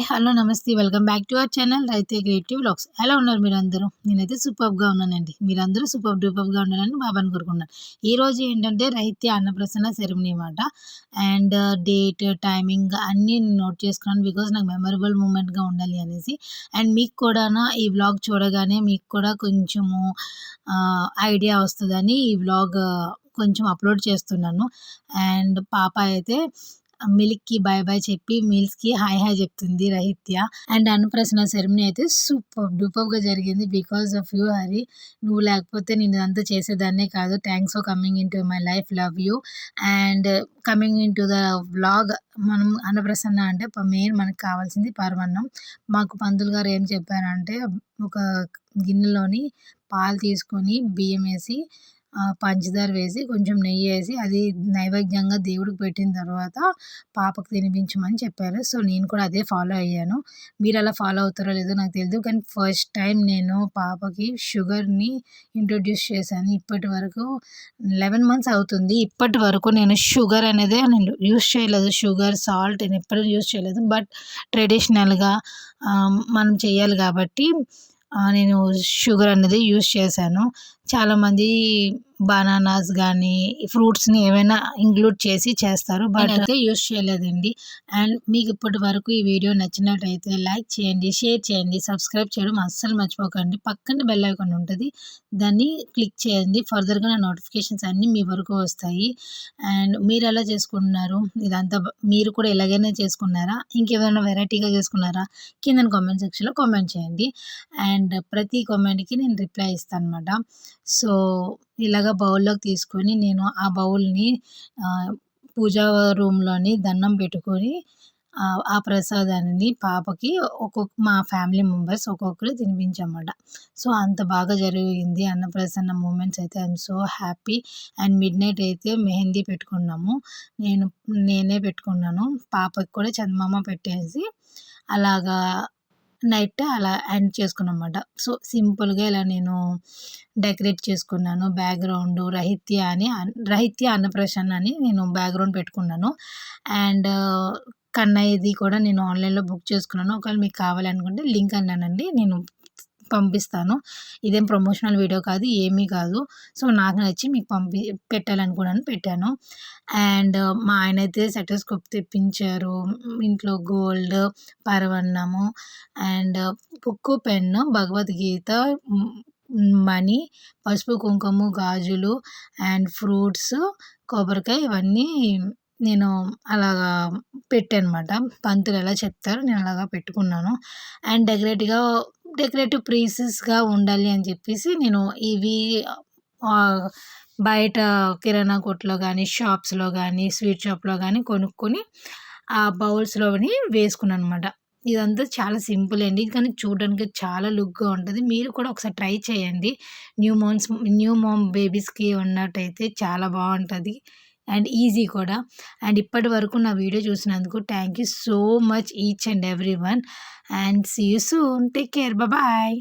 Hello, నమస్తే. Welcome back to our channel రైతే creative vlogs. ఎలా ఉన్నారు మీరందరూ? నేనైతే సూపర్బ్‌గా ఉన్నానండి. మీరందరూ సూపర్ డూపర్‌గా ఉండాలని బాబాని కోరుకున్నాను. ఈరోజు ఏంటంటే రైతే అన్నప్రసన్న సెరమనీ మాట. అండ్ డేట్, టైమింగ్ అన్నీ నోట్ చేసుకున్నాను. బికాజ్ నాకు మెమరబుల్ మూమెంట్‌గా ఉండాలి అనేసి. అండ్ మీకు కూడాను ఈ వ్లాగ్ చూడగానే మీకు కూడా కొంచెము ఐడియా వస్తదని ఈ వ్లాగ్ కొంచెం అప్లోడ్ చేస్తున్నాను. అండ్ పాప అయితే మిల్క్‌కి బాయ్ బాయ్ చెప్పి మీల్స్‌కి హాయ్ హాయ్ చెప్తుంది రహిత్య. అండ్ అన్నప్రాసన సెరమనీ అయితే సూపర్ డూపర్‌గా జరిగింది. Because of you Hari. నువ్వు లేకపోతే నేను ఇదంతా చేసేదాన్నే కాదు. Thanks for coming into my life. Love you. And coming into the vlog. మనం అన్నప్రసన్న అంటే మెయిన్ మనకు కావాల్సింది పరమాన్నం. మాకు పంతులు గారు ఏం చెప్పారంటే ఒక గిన్నెలోని పాలు తీసుకొని బియ్యం వేసి పంచదార వేసి కొంచెం నెయ్యి వేసి అది నైవేద్యంగా దేవుడికి పెట్టిన తర్వాత పాపకు తినిపించమని చెప్పారు. సో నేను కూడా అదే ఫాలో అయ్యాను. మీరు అలా ఫాలో అవుతారో లేదో నాకు తెలియదు. కానీ ఫస్ట్ టైం నేను పాపకి షుగర్‌ని ఇంట్రొడ్యూస్ చేశాను. ఇప్పటి వరకు 11 మంత్స్ అవుతుంది. ఇప్పటి వరకు నేను షుగర్ అనేదే నేను యూజ్ చేయలేదు. షుగర్, సాల్ట్ నేను ఎప్పుడూ యూజ్ చేయలేదు. బట్ ట్రెడిషనల్‌గా మనం చేయాలి కాబట్టి నేను షుగర్ అనేది యూజ్ చేశాను. చాలామంది బనానాస్ గానీ, ఫ్రూట్స్‌ని ఏవైనా ఇంక్లూడ్ చేసి చేస్తారు. బట్ నేనైతే యూజ్ చేయలేదండి. అండ్ మీకు ఇప్పటి వరకు ఈ వీడియో నచ్చినట్టయితే లైక్ చేయండి, షేర్ చేయండి, సబ్స్క్రైబ్ చేయడం అస్సలు మర్చిపోకండి. పక్కన బెల్ ఐకాన్ ఉంటది. దాన్ని క్లిక్ చేయండి. ఫర్దర్‌గా నా నోటిఫికేషన్స్ అన్నీ మీ వరకు వస్తాయి. అండ్ మీరెలా చేసుకుంటున్నారు? ఇదంతా మీరు కూడా ఇలాగైనా చేసుకున్నారా? ఇంకేమైనా వెరైటీగా చేసుకున్నారా? కిందన కామెంట్ సెక్షన్‌లో కామెంట్ చేయండి. అండ్ ప్రతి కామెంట్‌కి నేను రిప్లై ఇస్తానన్నమాట. సో ఇలాగ బౌల్‌లోకి తీసుకొని నేను ఆ బౌల్‌ని పూజా రూమ్‌లోని దండం పెట్టుకొని ఆ ప్రసాదాన్ని పాపకి మా ఫ్యామిలీ మెంబర్స్ ఒక్కొక్కరు తినిపించామన్నమాట. సో అంత బాగా జరిగింది అన్నప్రసన్న మూమెంట్స్ అయితే. I'm so happy. And midnight అయితే మెహందీ పెట్టుకున్నాము. నేనే పెట్టుకున్నాను. పాపకి కూడా చందమామ పెట్టేసి అలాగా నైట్ అలా ఎండ్ చేసుకున్నామన్నమాట. సో సింపుల్‌గా ఇలా నేను డెకరేట్ చేసుకున్నాను. బ్యాక్‌గ్రౌండు రహిత్య అన్నప్రాసన అని నేను బ్యాక్‌గ్రౌండ్ పెట్టుకున్నాను. అండ్ కన్నయ్యది కూడా నేను ఆన్‌లైన్‌లో బుక్ చేసుకున్నాను. ఒకవేళ మీకు కావాలనుకుంటే లింక్ అన్నానండి నేను పంపిస్తాను. ఇదేం ప్రమోషనల్ వీడియో కాదు, ఏమీ కాదు. సో నాకు నచ్చి మీకు పెట్టాలనుకున్నాను, పెట్టాను. అండ్ మా ఆయనైతే స్టెతస్కోప్ తెప్పించారు. ఇంట్లో గోల్డ్, పరవన్నము and book, pen, Bhagavad Gita, money, పసుపు, కుంకుమ, గాజులు అండ్ ఫ్రూట్స్, కొబ్బరికాయ ఇవన్నీ నేను అలాగా పెట్టానన్నమాట. పంతులు ఎలా చెప్తారో నేను అలాగా పెట్టుకున్నాను. అండ్ డెకరేటివ్ పీసెస్‌గా ఉండాలి అని చెప్పేసి నేను ఇవి బయట కిరాణా కొట్టులో గానీ, షాప్స్‌లో గానీ, స్వీట్ షాప్‌లో గానీ కొనుక్కొని ఆ బౌల్స్‌లోని వేసుకున్నానన్నమాట. ఇదంతా చాలా సింపుల్ అండి. కానీ చూడడానికి చాలా లుక్‌గా ఉంటది. మీరు కూడా ఒకసారి ట్రై చేయండి. న్యూ మామ్ బేబీస్‌కి ఉన్నట్టయితే చాలా బావుంటది. అండ్ ఈజీ కూడా. అండ్ ఇప్పటి వరకు నా వీడియో చూసినందుకు thank you so much each and everyone. And see you soon. Take care. Bye.